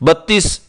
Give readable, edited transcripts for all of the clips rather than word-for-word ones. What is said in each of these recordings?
32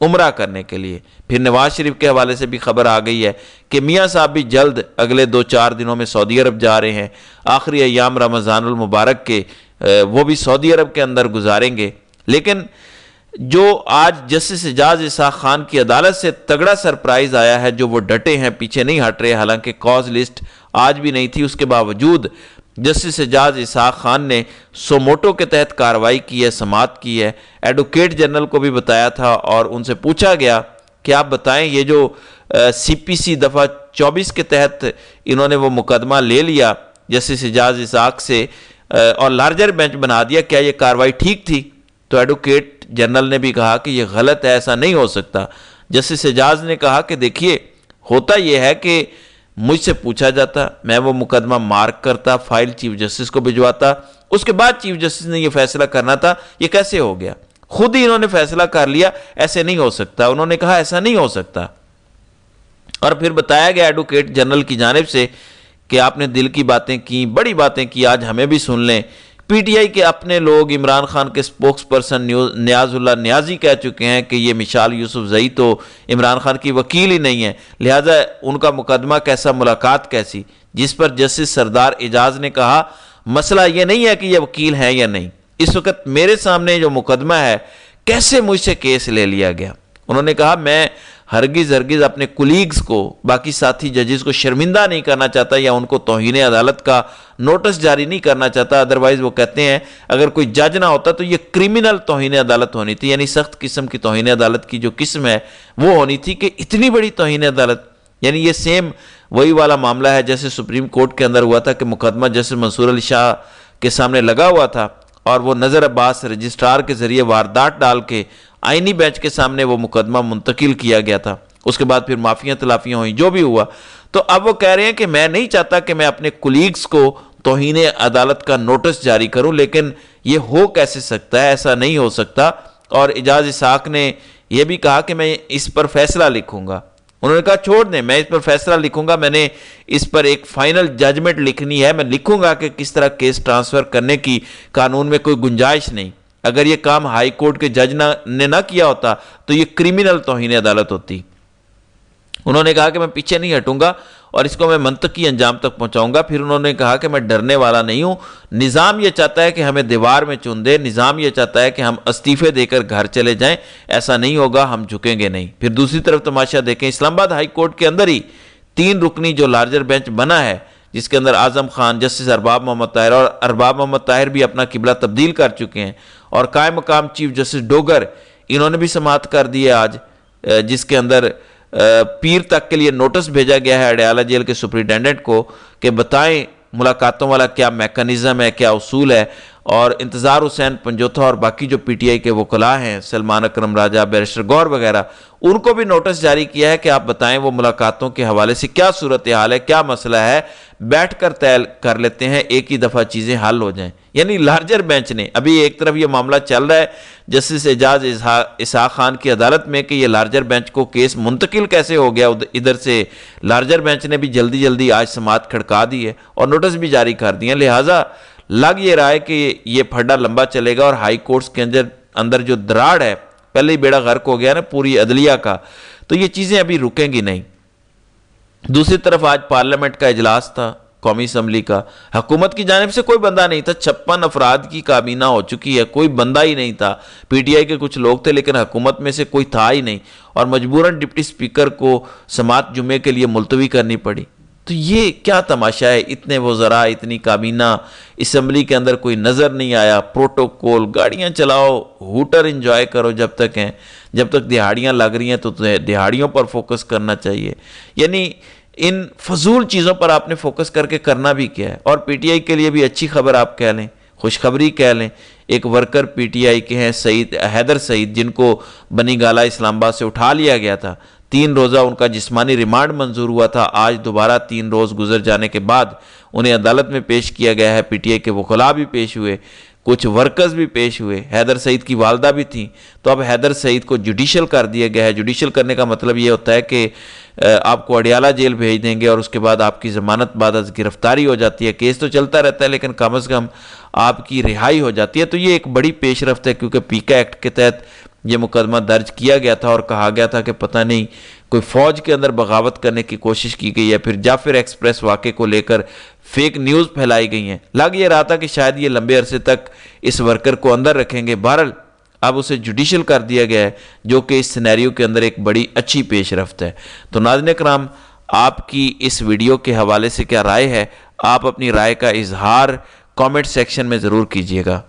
عمرہ کرنے کے لیے۔ پھر نواز شریف کے حوالے سے بھی خبر آ گئی ہے کہ میاں صاحب بھی جلد اگلے 2-4 دنوں میں سعودی عرب جا رہے ہیں، آخری ایام رمضان المبارک کے وہ بھی سعودی عرب کے اندر گزاریں گے۔ لیکن جو آج جسٹس اعجاز اسحاق خان کی عدالت سے تگڑا سرپرائز آیا ہے، جو وہ ڈٹے ہیں، پیچھے نہیں ہٹ رہے، حالانکہ کاز لسٹ آج بھی نہیں تھی، اس کے باوجود جسٹس اعجاز اسحاق خان نے سوموٹو کے تحت کارروائی کی ہے، سماعت کی ہے۔ ایڈوکیٹ جنرل کو بھی بتایا تھا اور ان سے پوچھا گیا کہ آپ بتائیں یہ جو سی پی سی دفعہ 24 کے تحت انہوں نے وہ مقدمہ لے لیا جسٹس اعجاز اسحاق سے اور لارجر بینچ بنا دیا، کیا یہ کارروائی ٹھیک تھی؟ تو ایڈوکیٹ جنرل نے بھی کہا کہ یہ غلط ہے، ایسا نہیں ہو سکتا۔ جسٹس اعجاز نے کہا کہ دیکھیے ہوتا یہ ہے کہ مجھ سے پوچھا جاتا، میں وہ مقدمہ مارک کرتا، فائل چیف جسٹس کو بھجواتا، اس کے بعد چیف جسٹس نے یہ فیصلہ کرنا تھا، یہ کیسے ہو گیا؟ خود ہی انہوں نے فیصلہ کر لیا، ایسے نہیں ہو سکتا۔ انہوں نے کہا ایسا نہیں ہو سکتا، اور پھر بتایا گیا ایڈوکیٹ جنرل کی جانب سے کہ آپ نے دل کی باتیں کی، بڑی باتیں کی، آج ہمیں بھی سن لیں۔ پی ٹی آئی کے اپنے لوگ عمران خان کے سپوکس پرسن نیاز اللہ نیازی کہہ چکے ہیں کہ یہ مشال یوسف زئی تو عمران خان کی وکیل ہی نہیں ہے، لہٰذا ان کا مقدمہ کیسا، ملاقات کیسی؟ جس پر جسٹس سردار اعجاز نے کہا مسئلہ یہ نہیں ہے کہ یہ وکیل ہیں یا نہیں، اس وقت میرے سامنے جو مقدمہ ہے کیسے مجھ سے کیس لے لیا گیا۔ انہوں نے کہا میں ہرگز اپنے کولیگز کو، باقی ساتھی ججز کو شرمندہ نہیں کرنا چاہتا یا ان کو توہین عدالت کا نوٹس جاری نہیں کرنا چاہتا، ادروائز وہ کہتے ہیں اگر کوئی جج نہ ہوتا تو یہ کرمنل توہین عدالت ہونی تھی، یعنی سخت قسم کی توہین عدالت کی جو قسم ہے وہ ہونی تھی کہ اتنی بڑی توہین عدالت، یعنی یہ سیم وہی والا معاملہ ہے جیسے سپریم کورٹ کے اندر ہوا تھا کہ مقدمہ جسٹس منصور علی شاہ کے سامنے لگا ہوا تھا اور وہ نظر عباس رجسٹرار کے ذریعے واردات ڈال کے آئینی بینچ کے سامنے وہ مقدمہ منتقل کیا گیا تھا، اس کے بعد پھر معافیاں تلافیاں ہوئیں، جو بھی ہوا۔ تو اب وہ کہہ رہے ہیں کہ میں نہیں چاہتا کہ میں اپنے کولیگز کو توہین عدالت کا نوٹس جاری کروں، لیکن یہ ہو کیسے سکتا ہے، ایسا نہیں ہو سکتا۔ اور اعجاز اسحاق نے یہ بھی کہا کہ میں اس پر فیصلہ لکھوں گا، انہوں نے کہا چھوڑ دیں، میں اس پر فیصلہ لکھوں گا، میں نے اس پر ایک فائنل ججمنٹ لکھنی ہے، میں لکھوں گا کہ کس طرح کیس ٹرانسفر کرنے کی قانون میں کوئی گنجائش نہیں۔ اگر یہ کام ہائی کورٹ کے جج نے نہ کیا ہوتا تو یہ کرمنل توہین عدالت ہوتی۔ انہوں نے کہا کہ میں پیچھے نہیں ہٹوں گا اور اس کو میں منطقی انجام تک پہنچاؤں گا۔ پھر انہوں نے کہا کہ میں ڈرنے والا نہیں ہوں، نظام یہ چاہتا ہے کہ ہمیں دیوار میں چن دے، نظام یہ چاہتا ہے کہ ہم استعفے دے کر گھر چلے جائیں، ایسا نہیں ہوگا، ہم جھکیں گے نہیں۔ پھر دوسری طرف تماشا دیکھیں، اسلام آباد ہائی کورٹ کے اندر ہی 3 رکنی جو لارجر بینچ بنا ہے، جس کے اندر اعظم خان، جسٹس ارباب محمد طاہر، اور ارباب محمد طاہر بھی اپنا قبلہ تبدیل کر چکے ہیں، اور قائم مقام چیف جسٹس ڈوگر انہوں نے بھی سماعت کر دی ہے آج، جس کے اندر پیر تک کے لیے نوٹس بھیجا گیا ہے اڈیالہ جیل کے سپرنٹینڈنٹ کو کہ بتائیں ملاقاتوں والا کیا میکانزم ہے، کیا اصول ہے۔ اور انتظار حسین پنجوتھا اور باقی جو پی ٹی آئی کے وکلاء ہیں، سلمان اکرم راجہ، بیرسٹر گور وغیرہ، ان کو بھی نوٹس جاری کیا ہے کہ آپ بتائیں وہ ملاقاتوں کے حوالے سے کیا صورتحال ہے، کیا مسئلہ ہے، بیٹھ کر طے کر لیتے ہیں، ایک ہی دفعہ چیزیں حل ہو جائیں۔ یعنی لارجر بینچ نے، ابھی ایک طرف یہ معاملہ چل رہا ہے جسٹس اعجاز اسحاق خان کی عدالت میں کہ یہ لارجر بینچ کو کیس منتقل کیسے ہو گیا، ادھر سے لارجر بینچ نے بھی جلدی آج سماعت کھڑکا دی ہے اور نوٹس بھی جاری کر دیے ہیں، لہٰذا لگ یہ رہا ہے کہ یہ پھڈا لمبا چلے گا اور ہائی کورٹس کے اندر جو دراڑ ہے، پہلے ہی بیڑا غرق ہو گیا نا پوری عدلیہ کا، تو یہ چیزیں ابھی رکیں گی نہیں۔ دوسری طرف آج پارلیمنٹ کا اجلاس تھا، قومی اسمبلی کا، حکومت کی جانب سے کوئی بندہ نہیں تھا، 56 افراد کی کابینہ ہو چکی ہے، کوئی بندہ ہی نہیں تھا، پی ٹی آئی کے کچھ لوگ تھے لیکن حکومت میں سے کوئی تھا ہی نہیں، اور مجبوراً ڈپٹی اسپیکر کو سماعت جمعے کے لیے ملتوی کرنی پڑی۔ تو یہ کیا تماشا ہے، اتنے وزراء، اتنی کابینہ، اسمبلی کے اندر کوئی نظر نہیں آیا، پروٹوکول، گاڑیاں چلاؤ، ہوٹر انجوائے کرو جب تک ہیں، جب تک دہاڑیاں لگ رہی ہیں تو دہاڑیوں پر فوکس کرنا چاہیے۔ یعنی ان فضول چیزوں پر آپ نے فوکس کر کے کرنا بھی کیا ہے۔ اور پی ٹی آئی کے لیے بھی اچھی خبر آپ کہہ لیں، خوشخبری کہہ لیں، ایک ورکر پی ٹی آئی کے ہیں حیدر سعید، جن کو بنی گالہ اسلام آباد سے اٹھا لیا گیا تھا، 3 روزہ ان کا جسمانی ریمانڈ منظور ہوا تھا، آج دوبارہ 3 روز گزر جانے کے بعد انہیں عدالت میں پیش کیا گیا ہے۔ پی ٹی آئی کے وکلاء بھی پیش ہوئے، کچھ ورکرز بھی پیش ہوئے، حیدر سعید کی والدہ بھی تھیں، تو اب حیدر سعید کو جوڈیشل کر دیا گیا ہے۔ جوڈیشل کرنے کا مطلب یہ ہوتا ہے کہ آپ کو اڈیالہ جیل بھیج دیں گے اور اس کے بعد آپ کی ضمانت بعد از گرفتاری ہو جاتی ہے، کیس تو چلتا رہتا ہے لیکن کم از کم آپ کی رہائی ہو جاتی ہے۔ تو یہ ایک بڑی پیش رفت ہے، کیونکہ پیکا ایکٹ کے تحت یہ مقدمہ درج کیا گیا تھا اور کہا گیا تھا کہ پتہ نہیں کوئی فوج کے اندر بغاوت کرنے کی کوشش کی گئی ہے، پھر جعفر ایکسپریس واقعے کو لے کر فیک نیوز پھیلائی گئی ہیں۔ لگ یہ رہا تھا کہ شاید یہ لمبے عرصے تک اس ورکر کو اندر رکھیں گے، بہرحال اب اسے جوڈیشل کر دیا گیا ہے، جو کہ اس سینیریو کے اندر ایک بڑی اچھی پیش رفت ہے۔ تو ناظرین کرام، آپ کی اس ویڈیو کے حوالے سے کیا رائے ہے؟ آپ اپنی رائے کا اظہار کامنٹ سیکشن میں ضرور کیجیے گا۔